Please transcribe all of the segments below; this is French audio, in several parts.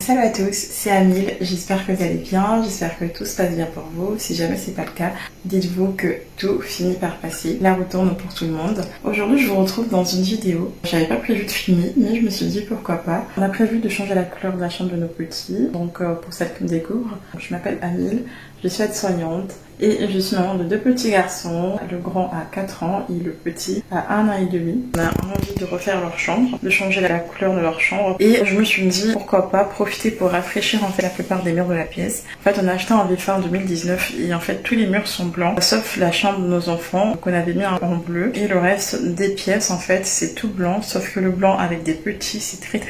Salut à tous, c'est Amil, j'espère que vous allez bien, j'espère que tout se passe bien pour vous. Si jamais c'est pas le cas, dites-vous que tout finit par passer, la route tourne pour tout le monde. Aujourd'hui je vous retrouve dans une vidéo, j'avais pas prévu de filmer, mais je me suis dit pourquoi pas. On a prévu de changer la couleur de la chambre de nos petits, donc pour celles qui me découvrent, je m'appelle Amil, je suis aide-soignante et je suis maman de deux petits garçons. Le grand a 4 ans et le petit a 1 an et demi. On a envie de refaire leur chambre, de changer la couleur de leur chambre. Et je me suis dit pourquoi pas profiter pour rafraîchir en fait la plupart des murs de la pièce. En fait on a acheté un VF1 en 2019 et en fait tous les murs sont blancs, sauf la chambre de nos enfants qu'on avait mis en bleu. Et le reste des pièces en fait c'est tout blanc, sauf que le blanc avec des petits c'est très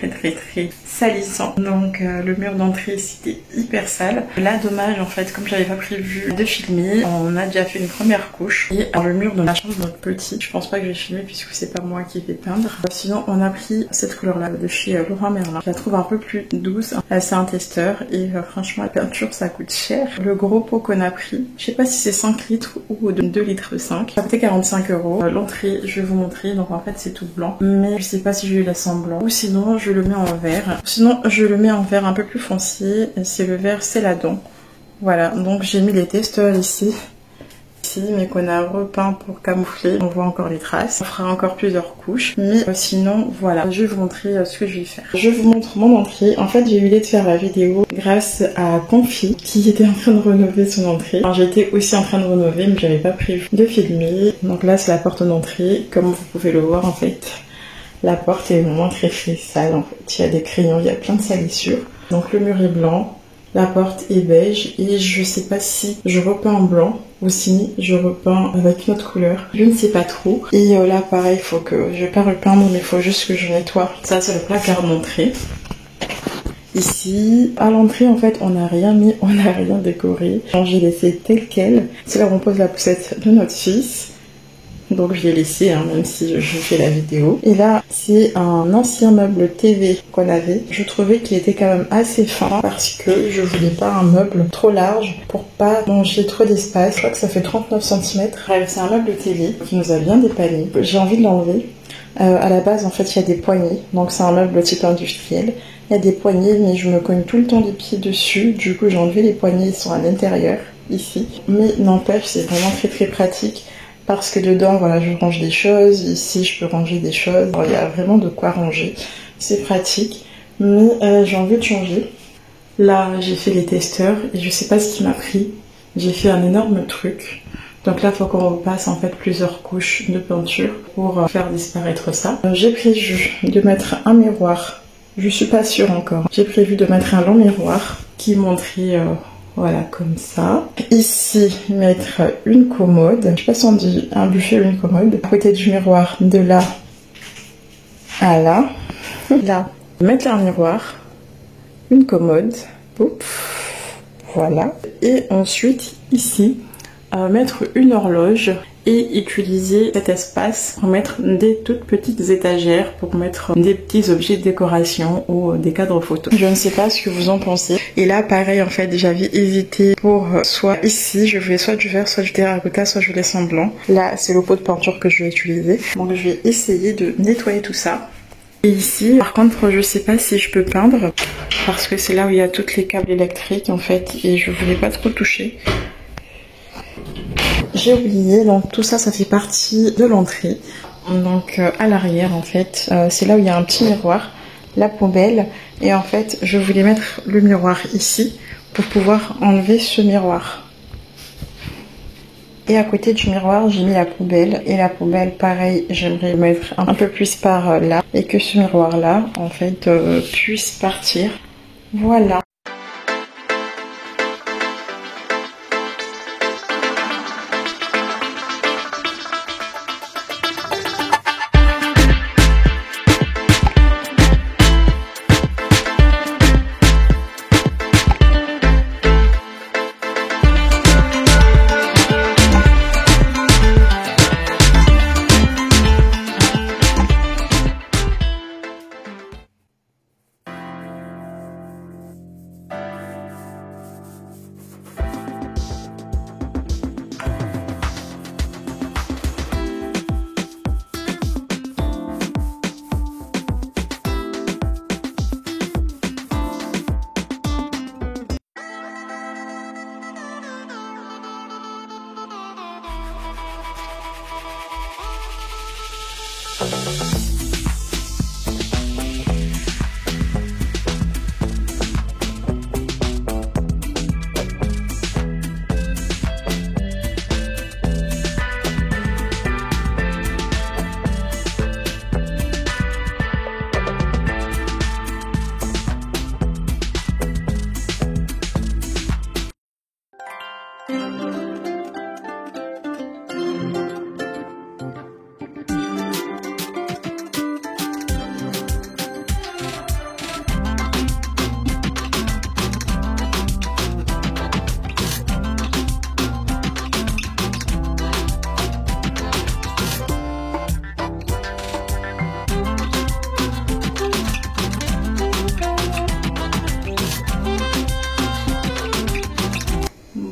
salissant. Donc le mur d'entrée c'était hyper sale. Là dommage en fait comme j'avais pas prévu de filmer, on a déjà fait une première couche. Et le mur de la chambre de notre petit, je pense pas que je vais filmer puisque c'est pas moi qui vais peindre. Sinon on a pris cette couleur là de chez Leroy Merlin. Je la trouve un peu plus douce. C'est un testeur et franchement la peinture ça coûte cher. Le gros pot qu'on a pris, je sais pas si c'est 5 litres ou 2 litres 5. Ça a coûté 45 €. L'entrée je vais vous montrer, donc en fait c'est tout blanc. Mais je sais pas si je le laisse en blanc ou sinon je le mets en vert. Sinon je le mets en vert un peu plus foncé. C'est le vert Céladon. Voilà, donc j'ai mis les testeurs ici, mais qu'on a repeint pour camoufler. On voit encore les traces. On fera encore plusieurs couches. Mais sinon, voilà, je vais vous montrer ce que je vais faire. Je vous montre mon entrée. En fait, j'ai eu l'idée de faire la vidéo grâce à Confi qui était en train de rénover son entrée. Alors, j'étais aussi en train de rénover, mais j'avais pas prévu de filmer. Donc là, c'est la porte d'entrée. Comme vous pouvez le voir, en fait, la porte est vraiment très sale. En fait, il y a des crayons, il y a plein de salissures. Donc le mur est blanc. La porte est beige et je sais pas si je repeins en blanc ou si je repeins avec une autre couleur. Je ne sais pas trop. Et là pareil, faut que je vais pas repeindre mais il faut juste que je nettoie. Ça c'est le placard d'entrée. Ici, à l'entrée en fait on n'a rien mis, on n'a rien décoré. J'ai laissé tel quel. C'est là où on pose la poussette de notre fils. Donc je l'ai laissé même si je fais la vidéo. Et là c'est un ancien meuble TV qu'on avait. Je trouvais qu'il était quand même assez fin parce que je voulais pas un meuble trop large pour pas manger trop d'espace. Je crois que ça fait 39 cm. Bref, c'est un meuble TV qui nous a bien dépanné. J'ai envie de l'enlever. À la base en fait il y a des poignées. Donc c'est un meuble type industriel. Il y a des poignées mais je me cogne tout le temps les pieds dessus. Du coup j'ai enlevé les poignées, ils sont à l'intérieur ici. Mais n'empêche c'est vraiment très pratique. Parce que dedans, voilà, je range des choses. Ici, je peux ranger des choses. Il y a vraiment de quoi ranger. C'est pratique. Mais j'ai envie de changer. Là, j'ai fait les testeurs et je sais pas ce qui m'a pris. J'ai fait un énorme truc. Donc là, il faut qu'on repasse en fait plusieurs couches de peinture pour faire disparaître ça. J'ai prévu de mettre un miroir. Je suis pas sûre encore. J'ai prévu de mettre un long miroir qui montrait... voilà, comme ça. Ici, mettre une commode. Je sais pas si on dit un buffet ou une commode. À côté du miroir, de là à là. Là, mettre un miroir, une commode. Oups. Voilà. Et ensuite, ici, mettre une horloge et utiliser cet espace pour mettre des toutes petites étagères pour mettre des petits objets de décoration ou des cadres photos. Je ne sais pas ce que vous en pensez. Et là pareil en fait j'avais hésité pour soit ici je voulais soit du vert, soit du terracotta, soit je laisse en blanc. Là c'est le pot de peinture que je vais utiliser. Donc je vais essayer de nettoyer tout ça. Et ici par contre je sais pas si je peux peindre parce que c'est là où il y a toutes les câbles électriques en fait et je voulais pas trop toucher. J'ai oublié, donc tout ça, ça fait partie de l'entrée. Donc à l'arrière en fait, c'est là où il y a un petit miroir, la poubelle. Et en fait, je voulais mettre le miroir ici pour pouvoir enlever ce miroir. Et à côté du miroir, j'ai mis la poubelle. Et la poubelle, pareil, j'aimerais mettre un peu plus par là. Et que ce miroir là, en fait, puisse partir. Voilà.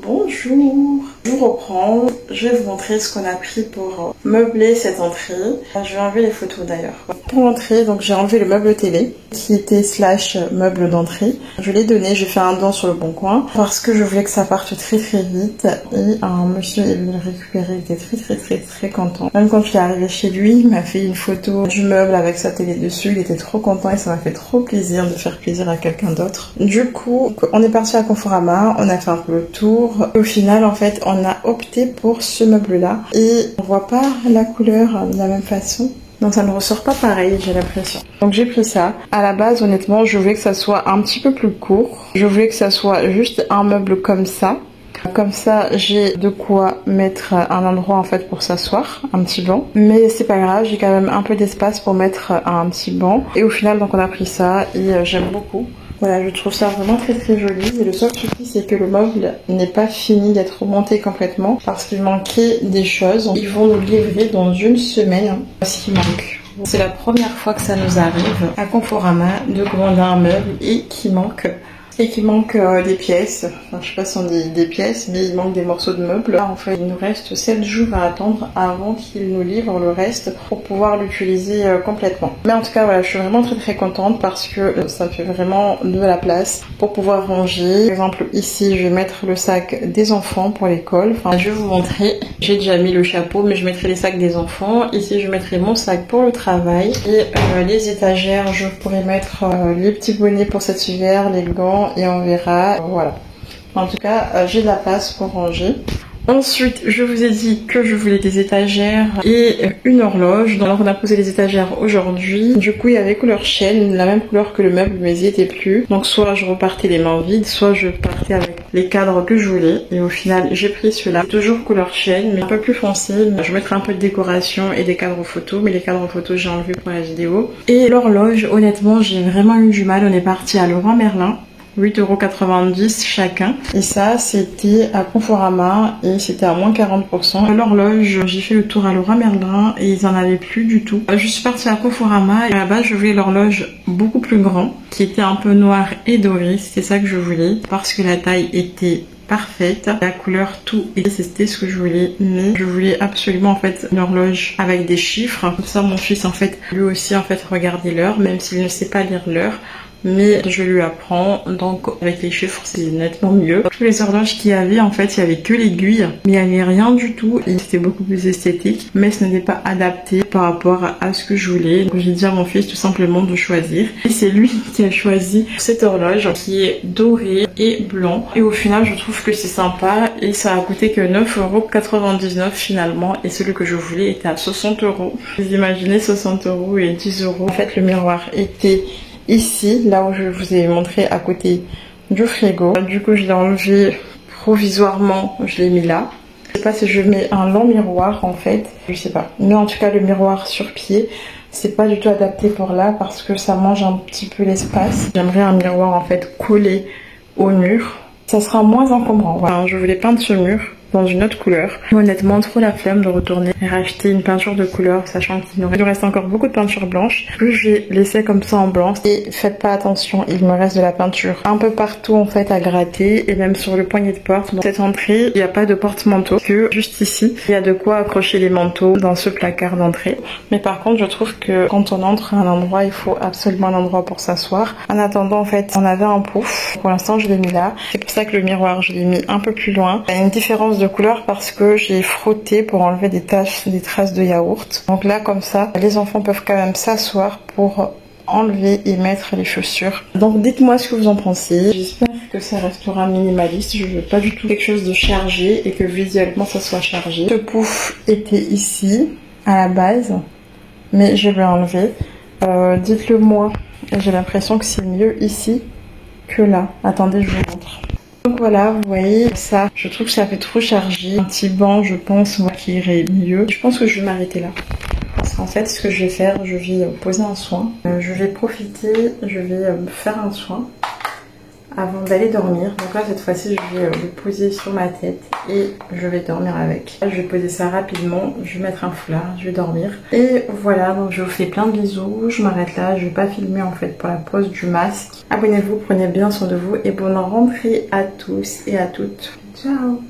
Bonjour, je reprends, je vais vous montrer ce qu'on a pris pour meubler cette entrée. Je vais enlever les photos d'ailleurs. Pour l'entrée, donc j'ai enlevé le meuble télé qui était slash meuble d'entrée. Je l'ai donné, j'ai fait un don sur le bon coin parce que je voulais que ça parte très vite et un monsieur est venu le récupérer, il était très content. Même quand je suis arrivée chez lui, il m'a fait une photo du meuble avec sa télé dessus, il était trop content et ça m'a fait trop plaisir de faire plaisir à quelqu'un d'autre. Du coup, on est parti à Conforama, on a fait un peu le tour. Au final, en fait, on a opté pour ce meuble-là et on voit pas la couleur de la même façon. Donc ça ne ressort pas pareil, j'ai l'impression. Donc j'ai pris ça. À la base, honnêtement, je voulais que ça soit un petit peu plus court. Je voulais que ça soit juste un meuble comme ça. Comme ça, j'ai de quoi mettre un endroit en fait pour s'asseoir, un petit banc. Mais c'est pas grave, j'ai quand même un peu d'espace pour mettre un petit banc. Et au final, donc on a pris ça et j'aime beaucoup. Voilà, je trouve ça vraiment très joli. Et le seul souci, c'est que le meuble n'est pas fini d'être monté complètement parce qu'il manquait des choses. Ils vont nous livrer dans une semaine ce qui manque. C'est la première fois que ça nous arrive à Conforama de commander un meuble et qui manque des pièces. Enfin, je sais pas si on dit des pièces, mais il manque des morceaux de meubles. Là, en fait, il nous reste 7 jours à attendre avant qu'ils nous livrent le reste pour pouvoir l'utiliser complètement. Mais en tout cas, voilà, je suis vraiment très contente parce que ça fait vraiment de la place pour pouvoir ranger. Par exemple, ici, je vais mettre le sac des enfants pour l'école. Enfin, je vais vous montrer. J'ai déjà mis le chapeau, mais je mettrai les sacs des enfants. Ici, je mettrai mon sac pour le travail. Et les étagères, je pourrais mettre les petits bonnets pour cet hiver, les gants, et on verra, voilà. En tout cas, j'ai de la place pour ranger. Ensuite, je vous ai dit que je voulais des étagères et une horloge. Alors on a posé les étagères aujourd'hui. Du coup, il y avait couleur chêne, la même couleur que le meuble, mais il n'y était plus. Donc soit je repartais les mains vides, soit je partais avec les cadres que je voulais. Et au final, j'ai pris ceux-là. Toujours couleur chêne, mais un peu plus foncé. Je mettrai un peu de décoration et des cadres photos, mais les cadres photos, j'ai enlevé pour la vidéo. Et l'horloge, honnêtement, j'ai vraiment eu du mal. On est parti à Leroy Merlin. 8,90 € chacun. Et ça, c'était à Conforama et c'était à moins 40%. L'horloge, j'ai fait le tour à Leroy Merlin et ils en avaient plus du tout. Je suis partie à Conforama et à la base, je voulais l'horloge beaucoup plus grand, qui était un peu noir et doré. C'était ça que je voulais parce que la taille était parfaite, la couleur, tout, et c'était ce que je voulais. Mais je voulais absolument en fait une horloge avec des chiffres. Comme ça, mon fils en fait, lui aussi en fait, regardait l'heure, même s'il ne sait pas lire l'heure. Mais je lui apprends, donc avec les chiffres c'est nettement mieux. Tous les horloges qu'il y avait, en fait il y avait que l'aiguille, mais il n'y avait rien du tout et c'était beaucoup plus esthétique, mais ce n'était pas adapté par rapport à ce que je voulais. Donc j'ai dit à mon fils tout simplement de choisir et c'est lui qui a choisi cette horloge qui est dorée et blanc, et au final je trouve que c'est sympa et ça a coûté que 9,99 € finalement, et celui que je voulais était à 60 €. Vous imaginez 60 € et 10 €. En fait le miroir était ici, là où je vous ai montré à côté du frigo. Du coup, je l'ai enlevé provisoirement, je l'ai mis là. Je sais pas si je mets un long miroir en fait, je sais pas. Mais en tout cas, le miroir sur pied, c'est pas du tout adapté pour là parce que ça mange un petit peu l'espace. J'aimerais un miroir en fait collé au mur. Ça sera moins encombrant. Voilà, je voulais peindre ce mur dans une autre couleur. Honnêtement, trop la flemme de retourner et racheter une peinture de couleur, sachant qu'il nous reste encore beaucoup de peinture blanche. Plus je vais laisser comme ça en blanc. Et faites pas attention, il me reste de la peinture un peu partout en fait à gratter et même sur le poignet de porte. Dans cette entrée, il n'y a pas de porte-manteau, que juste ici, il y a de quoi accrocher les manteaux dans ce placard d'entrée. Mais par contre, je trouve que quand on entre à un endroit, il faut absolument un endroit pour s'asseoir. En attendant, en fait, on avait un pouf. Pour l'instant, je l'ai mis là. C'est pour ça que le miroir, je l'ai mis un peu plus loin. Il y a une différence de couleur parce que j'ai frotté pour enlever des taches, des traces de yaourt. Donc là comme ça, les enfants peuvent quand même s'asseoir pour enlever et mettre les chaussures. Donc dites-moi ce que vous en pensez. J'espère que ça restera minimaliste. Je veux pas du tout quelque chose de chargé et que visuellement ça soit chargé. Ce pouf était ici à la base, mais je vais enlever. Dites-le moi. J'ai l'impression que c'est mieux ici que là. Attendez, je vous montre. Donc voilà, vous voyez ça, je trouve que ça fait trop chargé. Un petit banc, je pense, moi, qui irait mieux. Je pense que je vais m'arrêter là. Parce qu'en fait, ce que je vais faire, je vais poser un soin. Je vais profiter, je vais faire un soin avant d'aller dormir. Donc là, cette fois-ci, je vais le poser sur ma tête et je vais dormir avec. Je vais poser ça rapidement, je vais mettre un foulard, je vais dormir. Et voilà, donc je vous fais plein de bisous. Je m'arrête là, je vais pas filmer en fait pour la pose du masque. Abonnez-vous, prenez bien soin de vous et bonne rentrée à tous et à toutes. Ciao!